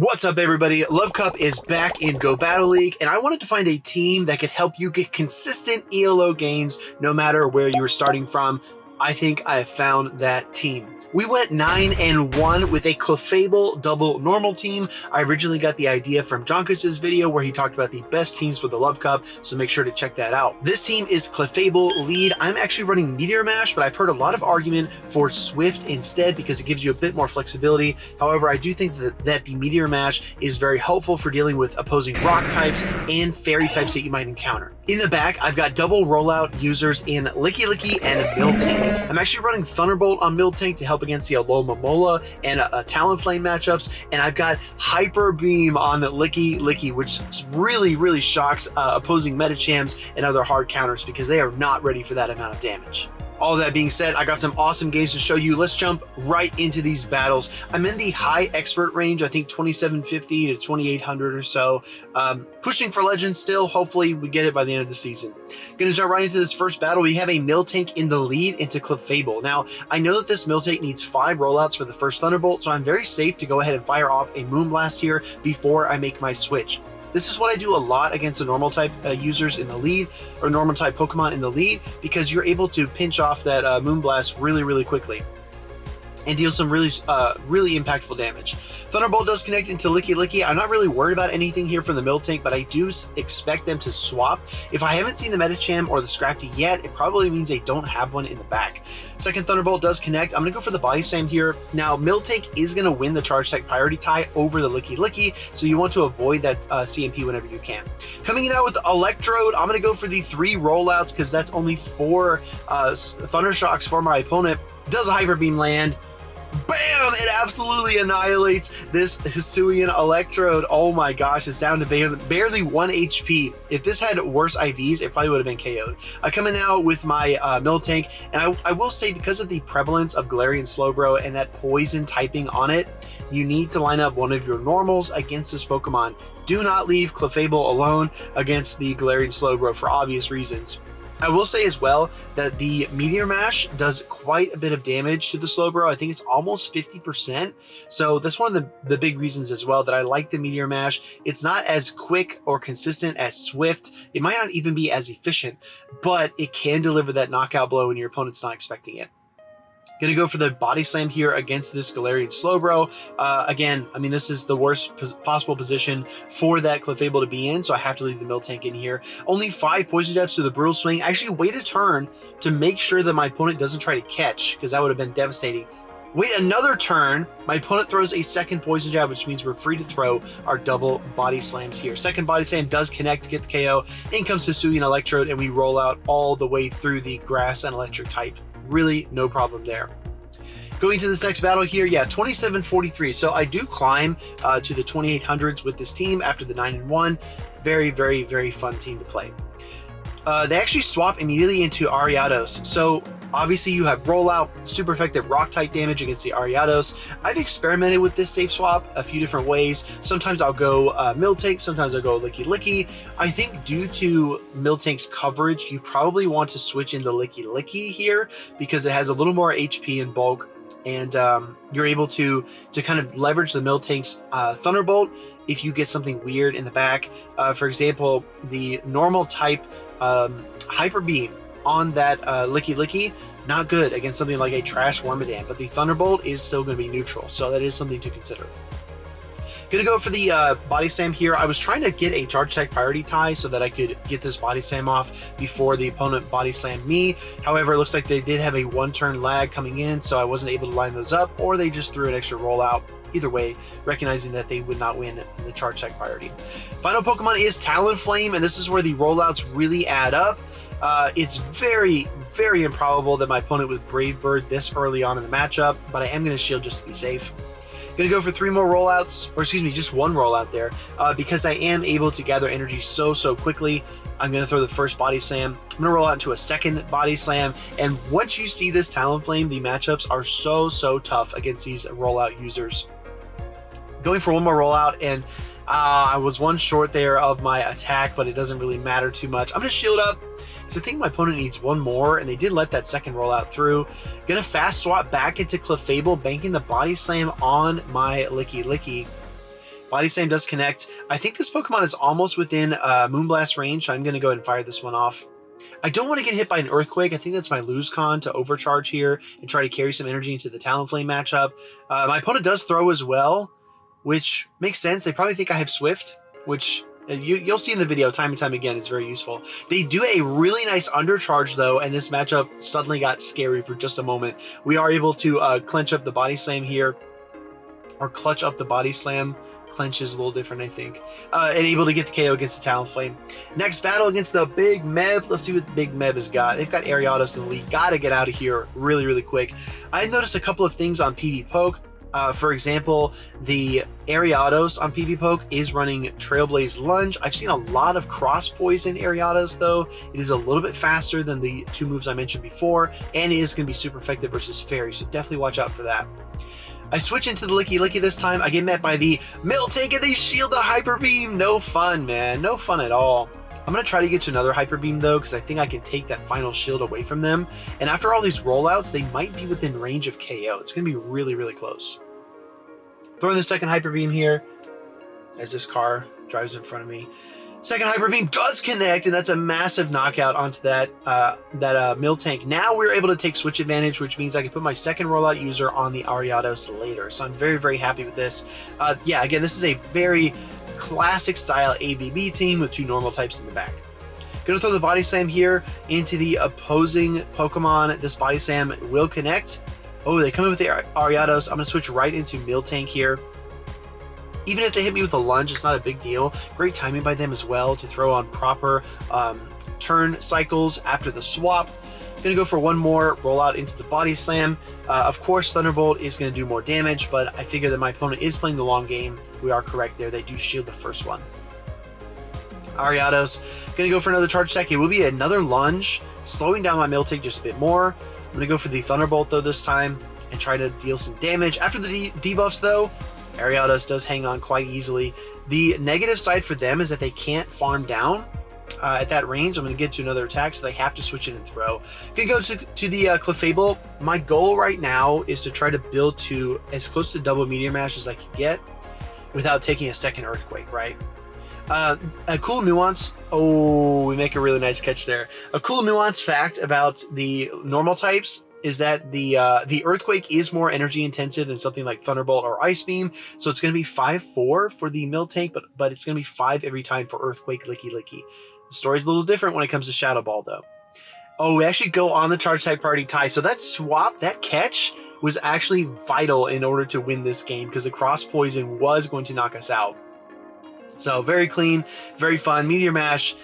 What's up, everybody? Love Cup is back in Go Battle League, and I wanted to find a team that could help you get consistent ELO gains no matter where you were starting from. I think I have found that team. We went 9-1 with a Clefable double normal team. I originally got the idea from Jonkus's video where he talked about the best teams for the Love Cup, so make sure to check that out. This team is Clefable lead. I'm actually running Meteor Mash, but I've heard a lot of argument for Swift instead because it gives you a bit more flexibility. However, I do think that the Meteor Mash is very helpful for dealing with opposing rock types and fairy types that you might encounter. In the back, I've got double rollout users in Lickilicky and Miltank. I'm actually running Thunderbolt on Miltank to help against the Aloma Mola and Talonflame matchups, and I've got Hyper Beam on Lickilicky, which really shocks opposing Metachams and other hard counters because they are not ready for that amount of damage. All that being said, I got some awesome games to show you. Let's jump right into these battles. I'm in the high expert range, I think 2750 to 2800 or so. Pushing for Legends still. Hopefully we get it by the end of the season. Gonna jump right into this first battle. We have a Miltank in the lead into Clefable. Now, I know that this Miltank needs 5 rollouts for the first Thunderbolt, so I'm very safe to go ahead and fire off a Moonblast here before I make my switch. This is what I do a lot against the normal type users in the lead, or normal type Pokemon in the lead, because you're able to pinch off that Moonblast really quickly and deal some really impactful damage. Thunderbolt does connect into Lickilicky. I'm not really worried about anything here from the Miltank, but I do expect them to swap. If I haven't seen the Metacham or the Scrafty yet, it probably means they don't have one in the back. Second Thunderbolt does connect. I'm going to go for the Body Slam here. Now, Miltank is going to win the Charge Tech priority tie over the Lickilicky, so you want to avoid that CMP whenever you can. Coming in out with the Electrode, I'm going to go for the 3 rollouts because that's only 4 Thunder Shocks for my opponent. Does a Hyper Beam land? Bam! It absolutely annihilates this Hisuian Electrode. Oh my gosh, it's down to barely 1 HP. If this had worse IVs, it probably would have been KO'd. I come in now with my Miltank, and I will say, because of the prevalence of Galarian Slowbro and that poison typing on it, you need to line up one of your normals against this Pokemon. Do not leave Clefable alone against the Galarian Slowbro for obvious reasons. I will say as well that the Meteor Mash does quite a bit of damage to the Slowbro. I think it's almost 50%. So that's one of the big reasons as well that I like the Meteor Mash. It's not as quick or consistent as Swift. It might not even be as efficient, but it can deliver that knockout blow when your opponent's not expecting it. Gonna go for the Body Slam here against this Galarian Slowbro. Again, I mean, this is the worst possible position for that Clefable to be in, so I have to leave the Miltank in here. Only 5 Poison Jabs to the Brutal Swing. I actually wait a turn to make sure that my opponent doesn't try to catch, because that would have been devastating. Wait another turn, my opponent throws a second Poison Jab, which means we're free to throw our double Body Slams here. Second Body Slam does connect to get the KO. In comes Hisuian Electrode, and we roll out all the way through the Grass and Electric type. Really, no problem there. Going to this next battle here, yeah, 2743. So I do climb to the 2800s with this team after the 9-1. Very fun team to play. They actually swap immediately into Ariados. So obviously you have rollout, super effective rock type damage against the Ariados. I've experimented with this safe swap a few different ways. Sometimes I'll go Miltank, sometimes I'll go Lickilicky. I think due to Miltank's coverage, you probably want to switch into Lickilicky here because it has a little more HP and bulk, and you're able to kind of leverage the Miltank's Thunderbolt if you get something weird in the back. For example, the normal type Hyper Beam on that Lickilicky, not good against something like a Trash Wormadam, but the Thunderbolt is still going to be neutral, so that is something to consider. Gonna go for the Body Slam here. I was trying to get a Charge Tech priority tie so that I could get this Body Slam off before the opponent Body Slammed me. However, it looks like they did have a 1-turn lag coming in, so I wasn't able to line those up, or they just threw an extra rollout. Either way, recognizing that they would not win the Charge Tech priority. Final Pokemon is Talonflame, and this is where the rollouts really add up. It's very improbable that my opponent would Brave Bird this early on in the matchup, but I am going to shield just to be safe. Gonna go for 3 more rollouts, or excuse me, just 1 rollout there, because I am able to gather energy so quickly. I'm gonna throw the first Body Slam. I'm gonna roll out into a second Body Slam, and once you see this Talonflame, the matchups are so tough against these rollout users. Going for 1 more rollout, and I was 1 short there of my attack, but it doesn't really matter too much. I'm gonna shield up, because I think my opponent needs 1 more, and they did let that second rollout through. Gonna fast swap back into Clefable, banking the Body Slam on my Lickilicky. Body Slam does connect. I think this Pokemon is almost within Moonblast range, so I'm going to go ahead and fire this one off. I don't want to get hit by an Earthquake. I think that's my lose con to overcharge here and try to carry some energy into the Talonflame matchup. My opponent does throw as well, which makes sense. They probably think I have Swift, which you'll see in the video time and time again. It's very useful. They do a really nice undercharge, though, and this matchup suddenly got scary for just a moment. We are able to clench up the Body Slam here, or clutch up the Body Slam. Clench is a little different, I think. And able to get the KO against the Talonflame. Next battle against the Big Meb. Let's see what the Big Meb has got. They've got Ariados in the lead. Gotta get out of here really, really quick. I noticed a couple of things on PV Poke. For example, the Ariados on PV Poke is running Trailblaze Lunge. I've seen a lot of Cross Poison Ariados, though. It is a little bit faster than the two moves I mentioned before, and it is going to be super effective versus Fairy, so definitely watch out for that. I switch into the Lickilicky this time. I get met by the Miltank and they shield the Hyper Beam. No fun, man. No fun at all. I'm going to try to get to another Hyper Beam, though, because I think I can take that final shield away from them. And after all these rollouts, they might be within range of KO. It's going to be really, really close. Throwing the second Hyper Beam here as this car drives in front of me. Second Hyper Beam does connect, and that's a massive knockout onto that Miltank. Now we're able to take switch advantage, which means I can put my second rollout user on the Ariados later. So I'm very, very happy with this. Yeah, again, this is a very classic style ABB team with two normal types in the back. Gonna throw the Body Slam here into the opposing Pokemon. This Body Slam will connect. Oh, they come in with the Ariados. I'm gonna switch right into Miltank here. Even if they hit me with a lunge, it's not a big deal. Great timing by them as well to throw on proper turn cycles after the swap. Gonna go for one more rollout into the Body Slam. Of course, Thunderbolt is gonna do more damage, but I figure that my opponent is playing the long game. We are correct there. They do shield the first one. Ariados, gonna go for another charge attack. It will be another lunge, slowing down my Miltank just a bit more. I'm gonna go for the Thunderbolt though this time and try to deal some damage. After the debuffs though, Ariados does hang on quite easily. The negative side for them is that they can't farm down at that range. I'm going to get to another attack, so they have to switch in and throw. Going to go to the Clefable. My goal right now is to try to build to as close to double Meteor Mash as I can get without taking a second Earthquake, right? A cool nuance. Oh, we make a really nice catch there. A cool nuance fact about the normal types is that the Earthquake is more energy intensive than something like Thunderbolt or Ice Beam, so it's going to be 5-4 for the Miltank, but it's going to be 5 every time for Earthquake Lickilicky. The story's a little different when it comes to Shadow Ball, though. Oh, we actually go on the Charge Type Priority Tie, so that swap, that catch, was actually vital in order to win this game, because the Cross Poison was going to knock us out. So very clean, very fun. Meteor Mash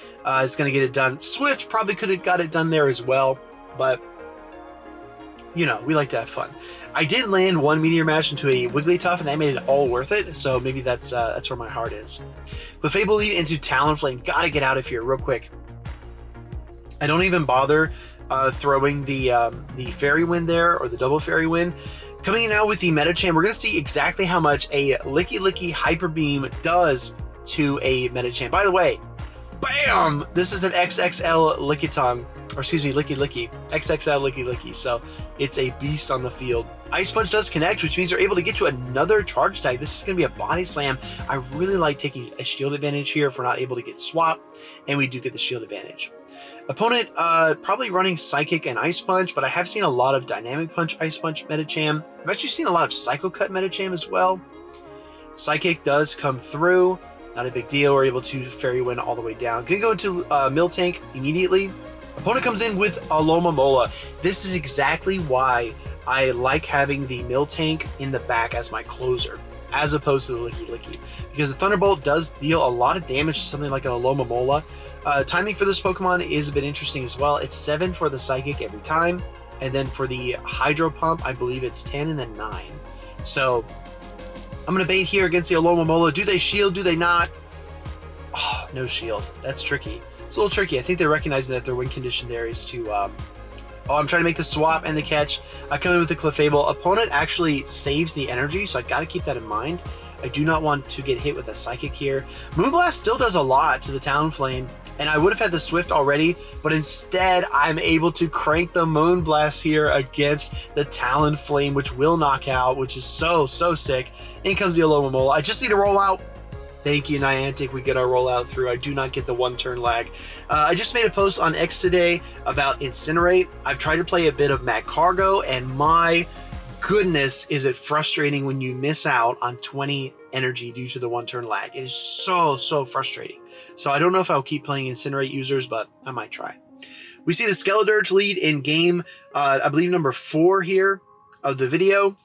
is going to get it done. Swift probably could have got it done there as well, but you know, we like to have fun. I did land one Meteor Mash into a Wigglytuff, and that made it all worth it, so maybe that's where my heart is. Clefable lead into Talonflame. Gotta get out of here real quick. I don't even bother throwing the Fairy Wind there, or the double Fairy Wind. Coming in now with the Medicham, we're going to see exactly how much a Lickilicky Hyper Beam does to a Medicham. By the way, bam! This is an XXL Lickitung. Or excuse me, Lickilicky. XXL Lickilicky. So it's a beast on the field. Ice Punch does connect, which means they're able to get to another charge tag. This is going to be a Body Slam. I really like taking a shield advantage here if we're not able to get swapped, and we do get the shield advantage. Opponent probably running Psychic and Ice Punch, but I have seen a lot of Dynamic Punch, Ice Punch Medicham. I've actually seen a lot of Psycho Cut Medicham as well. Psychic does come through. Not a big deal. We're able to Fairy Wind all the way down. Gonna go to Miltank immediately. Opponent comes in with Aloma Mola. This is exactly why I like having the Miltank in the back as my closer, as opposed to the Lickilicky, because the Thunderbolt does deal a lot of damage to something like an Aloma Mola. Timing for this Pokemon is a bit interesting as well. It's 7 for the Psychic every time, and then for the Hydro Pump, I believe it's 10 and then 9. So I'm going to bait here against the Aloma Mola. Do they shield? Do they not? Oh, no shield. That's tricky. It's a little tricky. I think they're recognizing that their win condition there is to... oh, I'm trying to make the swap and the catch. I come in with the Clefable. Opponent actually saves the energy, so I got to keep that in mind. I do not want to get hit with a Psychic here. Moonblast still does a lot to the Talonflame, and I would have had the Swift already, but instead I'm able to crank the Moonblast here against the Talonflame, which will knock out, which is so sick. In comes the Aloma Mola. I just need to roll out. Thank you, Niantic. We get our rollout through. I do not get the one-turn lag. I just made a post on X today about Incinerate. I've tried to play a bit of Mad Cargo, and my goodness, is it frustrating when you miss out on 20 energy due to the one-turn lag. It is so frustrating. So I don't know if I'll keep playing Incinerate users, but I might try. We see the Skeledirge lead in game, I believe number 4 here of the video.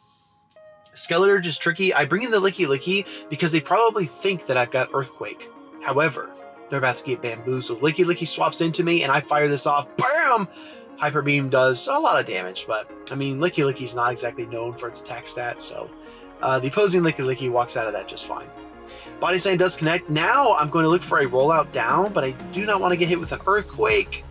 Skeledirge is tricky. I bring in the Lickilicky because they probably think that I've got Earthquake. However, they're about to get bamboozled. Lickilicky swaps into me and I fire this off. Bam! Hyper Beam does a lot of damage, but I mean, Lickilicky's not exactly known for its attack stats, so the opposing Lickilicky walks out of that just fine. Body Slam does connect. Now I'm going to look for a rollout down, but I do not want to get hit with an Earthquake.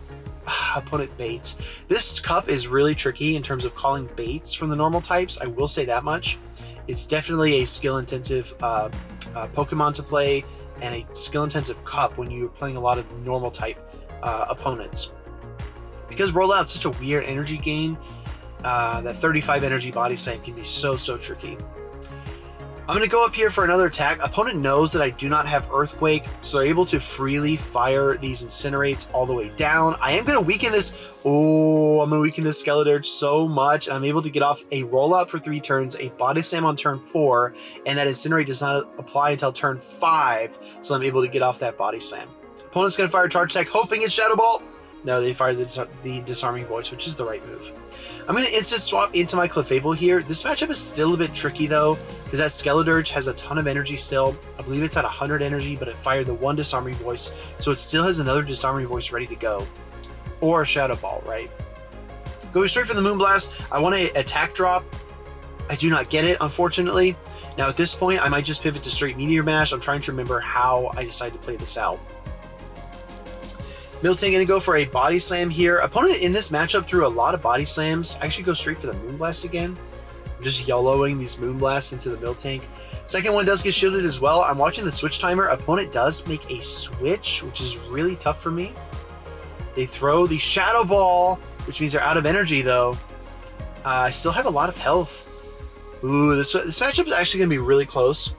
Opponent baits. This cup is really tricky in terms of calling baits from the normal types. I will say that much. It's definitely a skill-intensive Pokemon to play and a skill-intensive cup when you're playing a lot of normal type opponents. Because rollout's such a weird energy game, that 35 energy Body Slam can be so tricky. I'm going to go up here for another attack. Opponent knows that I do not have Earthquake, so they're able to freely fire these Incinerates all the way down. I am going to weaken this. Oh, I'm going to weaken this Skeledirge so much. I'm able to get off a rollout for 3 turns, a Body Slam on turn 4, and that Incinerate does not apply until turn 5, so I'm able to get off that Body Slam. Opponent's going to fire a charge attack, hoping it's Shadow Ball. No, they fired the Disarming Voice, which is the right move. I'm going to instant swap into my Clefable here. This matchup is still a bit tricky, though, because that Skeledirge has a ton of energy still. I believe it's at 100 energy, but it fired the 1 Disarming Voice, so it still has another Disarming Voice ready to go. Or a Shadow Ball, right? Going straight for the Moonblast. I want an attack drop. I do not get it, unfortunately. Now, at this point, I might just pivot to straight Meteor Mash. I'm trying to remember how I decided to play this out. Miltank gonna go for a Body Slam here. Opponent in this matchup threw a lot of Body Slams. I should go straight for the Moonblast again. I'm just YOLOing these Moonblasts into the Miltank. Second one does get shielded as well. I'm watching the switch timer. Opponent does make a switch, which is really tough for me. They throw the Shadow Ball, which means they're out of energy though. I still have a lot of health. Ooh, this matchup is actually gonna be really close.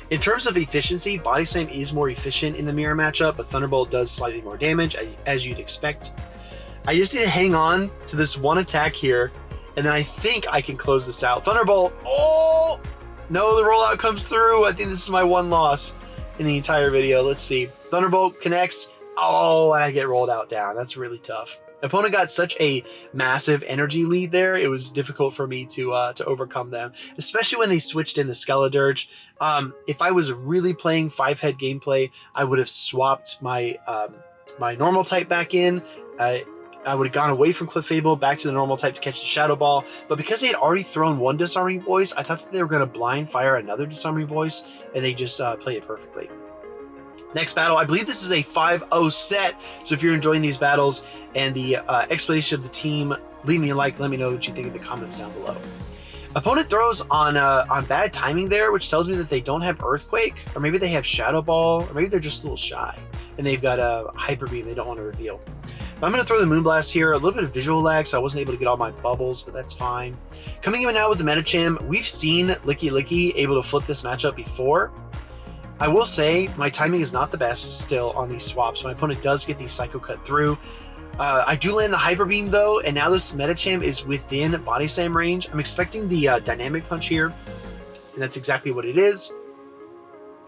In terms of efficiency, Body Slam is more efficient in the mirror matchup, but Thunderbolt does slightly more damage, as you'd expect. I just need to hang on to this one attack here, and then I think I can close this out. Thunderbolt! Oh! No, the rollout comes through. I think this is my one loss in the entire video. Let's see. Thunderbolt connects. Oh, and I get rolled out down. That's really tough. Opponent got such a massive energy lead there. It was difficult for me to overcome them, especially when they switched in the Skeledirge. If I was really playing 5-head gameplay, I would have swapped my my normal type back in. I would have gone away from Clefable back to the normal type to catch the Shadow Ball. But because they had already thrown 1 Disarming Voice, I thought that they were going to blind fire another Disarming Voice, and they just played it perfectly. Next battle, I believe this is a 5-0 set, so if you're enjoying these battles and the explanation of the team, leave me a like, let me know what you think in the comments down below. Opponent throws on bad timing there, which tells me that they don't have Earthquake, or maybe they have Shadow Ball, or maybe they're just a little shy, and they've got a Hyper Beam they don't want to reveal. But I'm going to throw the Moonblast here, a little bit of visual lag, so I wasn't able to get all my bubbles, but that's fine. Coming in now with the Medicham, we've seen Lickilicky able to flip this matchup before. I will say my timing is not the best still on these swaps. My opponent does get the Psycho Cut through. I do land the Hyper Beam though, and now this Medicham is within Body Slam range. I'm expecting the Dynamic Punch here, and that's exactly what it is.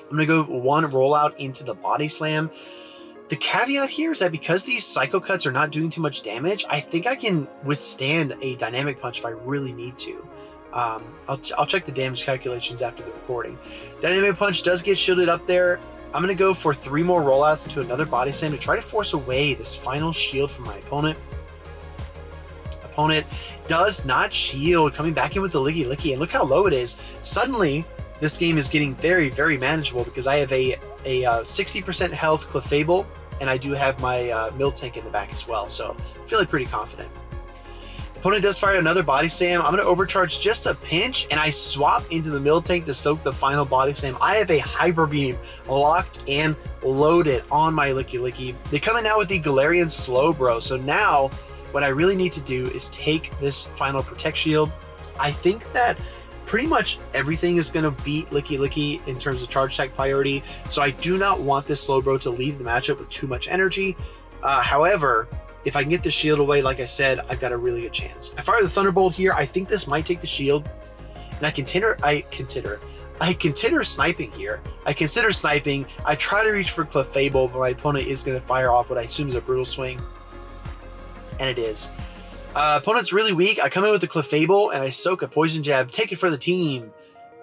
I'm going to go 1 rollout into the Body Slam. The caveat here is that because these Psycho Cuts are not doing too much damage, I think I can withstand a Dynamic Punch if I really need to. I'll check the damage calculations after the recording. Dynamic Punch does get shielded up there. I'm going to go for 3 more rollouts into another Body Slam to try to force away this final shield from my opponent. Opponent does not shield, coming back in with the Lickilicky, and look how low it is. Suddenly, this game is getting very manageable because I have a 60% health Clefable, and I do have my Miltank in the back as well, so I'm feeling pretty confident. Opponent does fire another Body Slam. I'm going to overcharge just a pinch, and I swap into the Miltank to soak the final Body Slam. I have a Hyper Beam locked and loaded on my Lickilicky. They come in now with the Galarian Slowbro, so now what I really need to do is take this final Protect Shield. I think that pretty much everything is going to beat Lickilicky in terms of charge attack priority, so I do not want this Slowbro to leave the matchup with too much energy. However, if I can get the shield away, like I said, I've got a really good chance. I fire the Thunderbolt here. I think this might take the shield, and I consider sniping here. I consider sniping. I try to reach for Clefable, but my opponent is going to fire off what I assume is a Brutal Swing, and it is. Opponent's really weak. I come in with the Clefable, and I soak a Poison Jab. Take it for the team.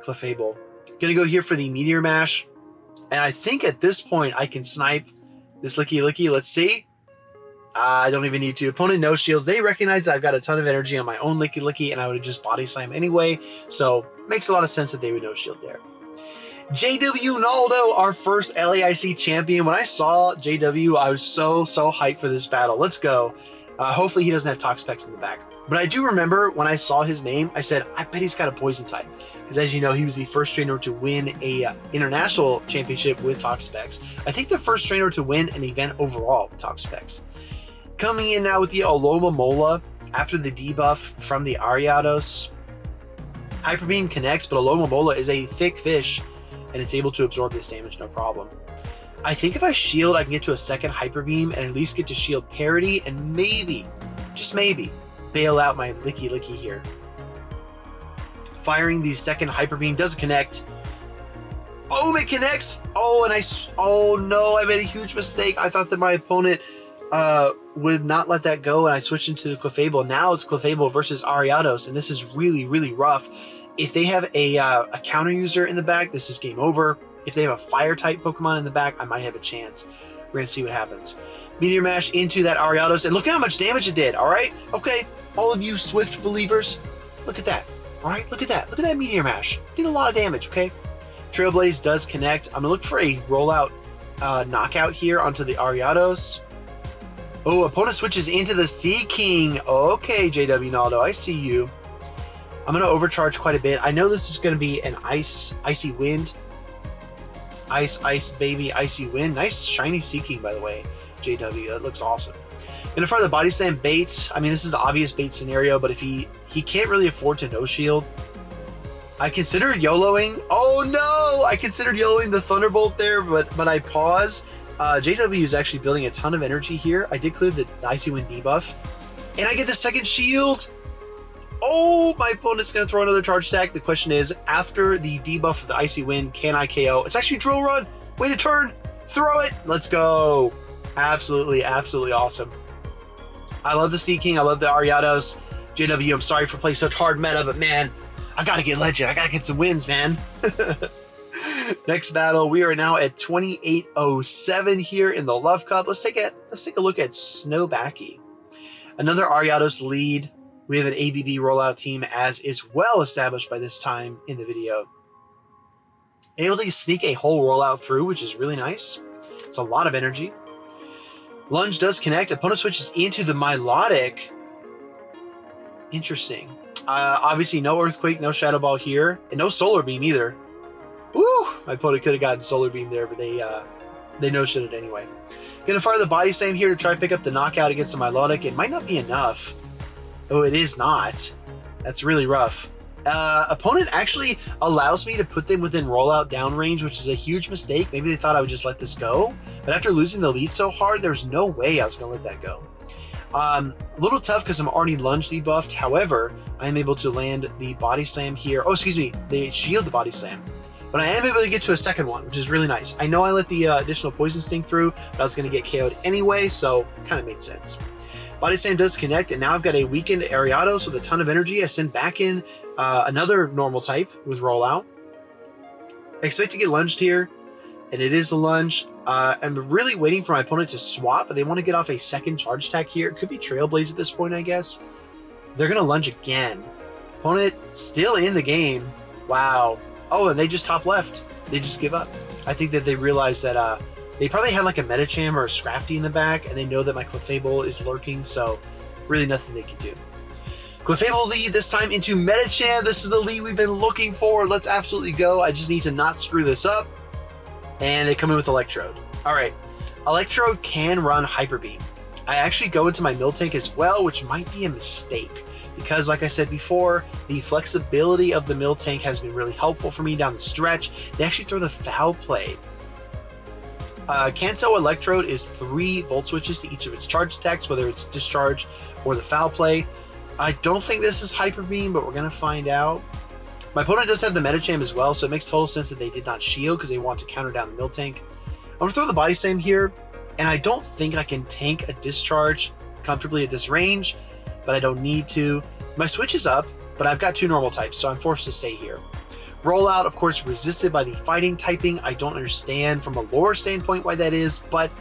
Clefable. Gonna go here for the Meteor Mash, and I think at this point I can snipe this Lickilicky. Let's see. I don't even need to. Opponent no shields. They recognize that I've got a ton of energy on my own Lickilicky, and I would have just body slam anyway. So makes a lot of sense that they would no shield there. JW Naldo, our first LAIC champion. When I saw JW, I was so hyped for this battle. Let's go. Hopefully he doesn't have Toxapex in the back. But I do remember when I saw his name, I said, I bet he's got a poison type. Because as you know, he was the first trainer to win a international championship with Toxapex. I think the first trainer to win an event overall with Toxapex. Coming in now with the Aloma Mola after the debuff from the Ariados. Hyper Beam connects, but Aloma Mola is a thick fish, and it's able to absorb this damage no problem. I think if I shield, I can get to a second Hyper Beam and at least get to shield parity and maybe, just maybe, bail out my Lickilicky here. Firing the second Hyper Beam doesn't connect. Oh, it connects! Oh no, I made a huge mistake. I thought that my opponent would not let that go, and I switched into the Clefable. Now it's Clefable versus Ariados, and this is really rough. If they have a counter user in the back, this is game over. If they have a fire type Pokemon in the back, I might have a chance. We're gonna see what happens. Meteor Mash into that Ariados, and look at how much damage it did. All right, okay, all of you Swift believers, look at that. All right, look at that Meteor Mash. Did a lot of damage. Okay, Trailblaze does connect. I'm gonna look for a rollout knockout here onto the Ariados. Oh, opponent switches into the Sea King. Okay, JW Naldo, I see you. I'm going to overcharge quite a bit. I know this is going to be an icy wind. Ice, baby, icy wind. Nice shiny Sea King, by the way, JW. That looks awesome. Going to fire the Body Slam bait. I mean, this is the obvious bait scenario, but if he can't really afford to no shield. I considered YOLOing. Oh, no! I considered YOLOing the Thunderbolt there, but I pause. JW is actually building a ton of energy here. I did clear the Icy Wind debuff, and I get the second shield. Oh, my opponent's going to throw another charge attack. The question is, after the debuff of the Icy Wind, can I KO? It's actually Drill Run. Way to turn. Throw it. Let's go. Absolutely awesome. I love the Sea King. I love the Ariados. JW, I'm sorry for playing such hard meta, but man, I got to get Legend. I got to get some wins, man. Next battle, we are now at 2807 here in the Love Cup. Let's take a look at Snowbacky. Another Ariados lead. We have an ABB rollout team, as is well established by this time in the video. Able to sneak a whole rollout through, which is really nice. It's a lot of energy. Lunge does connect. Opponent switches into the Milotic. Interesting. Obviously, no Earthquake, no Shadow Ball here, and no Solar Beam either. Woo! My opponent could have gotten Solar Beam there, but they no-shit it anyway. Gonna fire the Body Slam here to try to pick up the knockout against the Milotic. It might not be enough. Oh, it is not. That's really rough. Opponent actually allows me to put them within rollout downrange, which is a huge mistake. Maybe they thought I would just let this go, but after losing the lead so hard, there's no way I was gonna let that go. A little tough because I'm already lunge debuffed. However, I am able to land the Body Slam here. Oh, excuse me, they shield the Body Slam. But I am able to get to a second one, which is really nice. I know I let the additional Poison Sting through, but I was going to get KO'd anyway, so kind of made sense. Body Slam does connect, and now I've got a weakened Ariados with a ton of energy. I send back in another normal type with Rollout. I expect to get lunged here, and it is the lunge. I'm really waiting for my opponent to swap, but they want to get off a second charge attack here. It could be Trailblaze at this point, I guess. They're going to lunge again. Opponent still in the game. Wow. Oh, and they just top left. They just give up. I think that they realize that they probably had like a Medicham or a Scrafty in the back, and they know that my Clefable is lurking, so really nothing they can do. Clefable lead this time into Medicham. This is the lead we've been looking for. Let's absolutely go. I just need to not screw this up. And they come in with Electrode. All right. Electrode can run Hyper Beam. I actually go into my Miltank as well, which might be a mistake because, like I said before, the flexibility of the Miltank has been really helpful for me down the stretch. They actually throw the foul play. Kanto Electrode is 3 volt switches to each of its charge attacks, whether it's discharge or the foul play. I don't think this is Hyper Beam, but we're going to find out. My opponent does have the Medicham as well, so it makes total sense that they did not shield because they want to counter down the Miltank. I'm going to throw the Body Slam here, and I don't think I can tank a discharge comfortably at this range, but I don't need to. My switch is up, but I've got 2 normal types, so I'm forced to stay here. Rollout, of course, resisted by the fighting typing. I don't understand from a lore standpoint why that is, but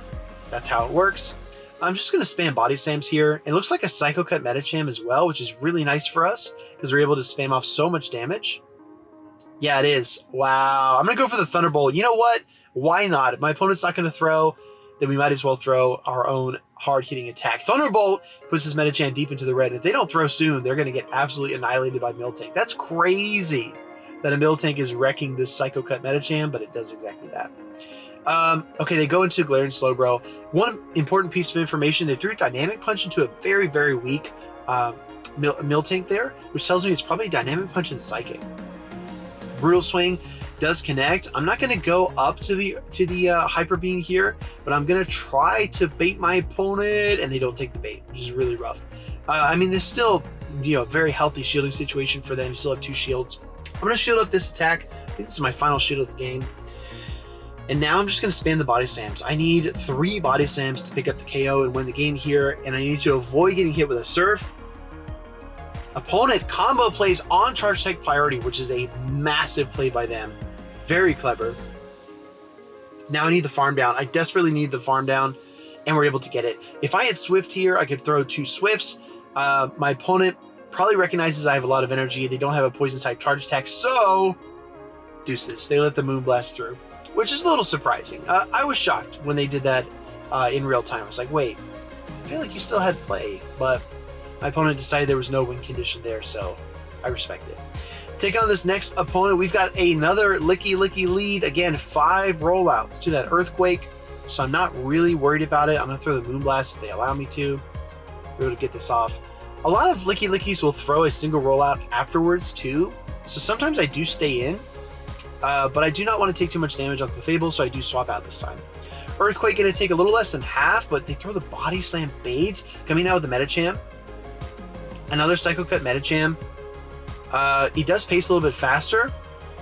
that's how it works. I'm just going to spam Body Slams here. It looks like a Psycho Cut Medicham as well, which is really nice for us because we're able to spam off so much damage. Yeah, it is. Wow. I'm going to go for the Thunderbolt. You know what? Why not? If my opponent's not going to throw, then we might as well throw our own hard-hitting attack. Thunderbolt puts his Medicham deep into the red. If they don't throw soon, they're going to get absolutely annihilated by Miltank. That's crazy that a Miltank is wrecking this Psycho Cut Medicham, but it does exactly that. Okay, they go into Glare and Slowbro. One important piece of information, they threw Dynamic Punch into a very, very weak Miltank there, which tells me it's probably Dynamic Punch and Psychic. Brutal Swing does connect. I'm not going to go up to the Hyper Beam here, but I'm going to try to bait my opponent, and they don't take the bait, which is really rough. I mean, there's still, a very healthy shielding situation for them. You still have 2 shields. I'm going to shield up this attack. I think this is my final shield of the game. And now I'm just going to spam the Body Slams. I need 3 Body Slams to pick up the KO and win the game here, and I need to avoid getting hit with a Surf. Opponent combo plays on Charge Tech Priority, which is a massive play by them. Very clever. Now I need the farm down. I desperately need the farm down, and we're able to get it. If I had Swift here, I could throw 2 Swifts. My opponent probably recognizes I have a lot of energy. They don't have a poison type charge attack, so deuces. They let the Moonblast through, which is a little surprising. I was shocked when they did that in real time. I was like, wait, I feel like you still had play, but my opponent decided there was no win condition there, so I respect it. Take on this next opponent. We've got another Lickilicky lead. Again, 5 rollouts to that Earthquake, so I'm not really worried about it. I'm going to throw the Moonblast if they allow me to. Be able to get this off. A lot of Lickilickys will throw a single rollout afterwards too, so sometimes I do stay in, but I do not want to take too much damage on Clefable, so I do swap out this time. Earthquake going to take a little less than half, but they throw the Body Slam Baits coming out with the Medicham. Another Psycho Cut Medicham. He does pace a little bit faster,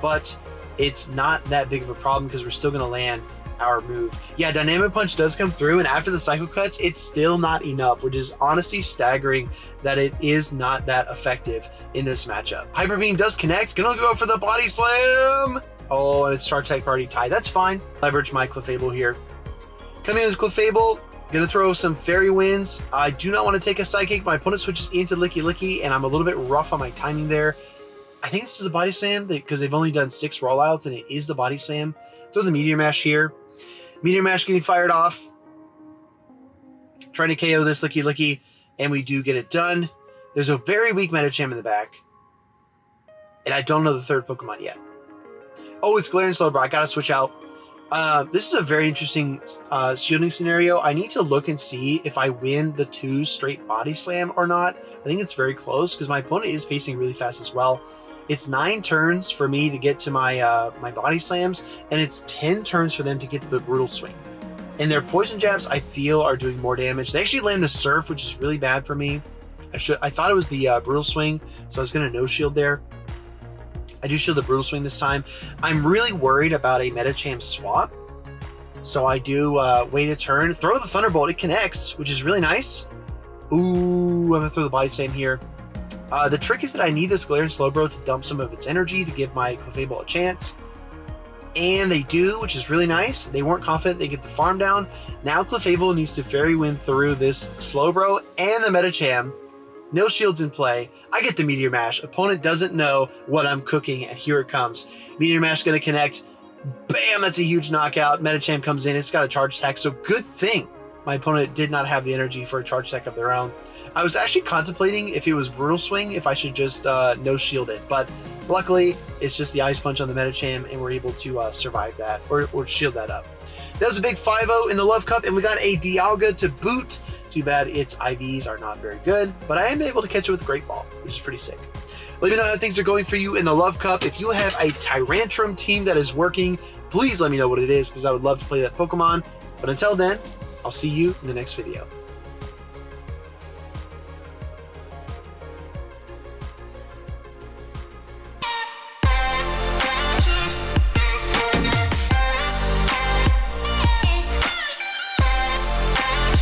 but it's not that big of a problem because we're still going to land our move. Yeah, Dynamic Punch does come through, and after the Psycho Cuts, it's still not enough, which is honestly staggering that it is not that effective in this matchup. Hyper Beam does connect. Gonna go for the Body Slam. Oh, and it's Charge Type already tied. That's fine. Leverage my Clefable here. Coming in with Clefable, gonna throw some Fairy Winds. I do not want to take a Psychic. My opponent switches into Lickilicky, and I'm a little bit rough on my timing there. I think this is a Body Slam because they've only done 6 rollouts, and it is the Body Slam. Throw the Meteor Mash here. Meteor Mash getting fired off. Trying to KO this Lickilicky, and we do get it done. There's a very weak Medicham in the back, and I don't know the 3rd Pokemon yet. Oh, it's Glare and Slowbro. I gotta switch out. This is a very interesting shielding scenario. I need to look and see if I win the 2 straight Body Slam or not. I think it's very close because my opponent is pacing really fast as well. It's 9 turns for me to get to my my Body Slams, and it's 10 turns for them to get to the Brutal Swing. And their Poison Jabs, I feel, are doing more damage. They actually land the Surf, which is really bad for me. I thought it was the Brutal Swing, so I was going to no-shield there. I do shield the Brutal Swing this time. I'm really worried about a Medicham swap, so I do wait a turn. Throw the Thunderbolt. It connects, which is really nice. Ooh, I'm going to throw the Body Slam here. The trick is that I need this Glare and Slowbro to dump some of its energy to give my Clefable a chance. And they do, which is really nice. They weren't confident they get the farm down. Now Clefable needs to Fairy Wind through this Slowbro and the Medicham. No shields in play. I get the Meteor Mash. Opponent doesn't know what I'm cooking, and here it comes. Meteor Mash going to connect. Bam, that's a huge knockout. Medicham comes in. It's got a charge attack, so good thing my opponent did not have the energy for a charge attack of their own. I was actually contemplating if it was Brutal Swing, if I should just no shield it, but luckily it's just the Ice Punch on the Medicham, and we're able to survive that or shield that up. That was a big 5-0 in the Love Cup, and we got a Dialga to boot. Too bad its IVs are not very good, but I am able to catch it with Great Ball, which is pretty sick. Let me know how things are going for you in the Love Cup. If you have a Tyrantrum team that is working, please let me know what it is, because I would love to play that Pokemon. But until then, I'll see you in the next video.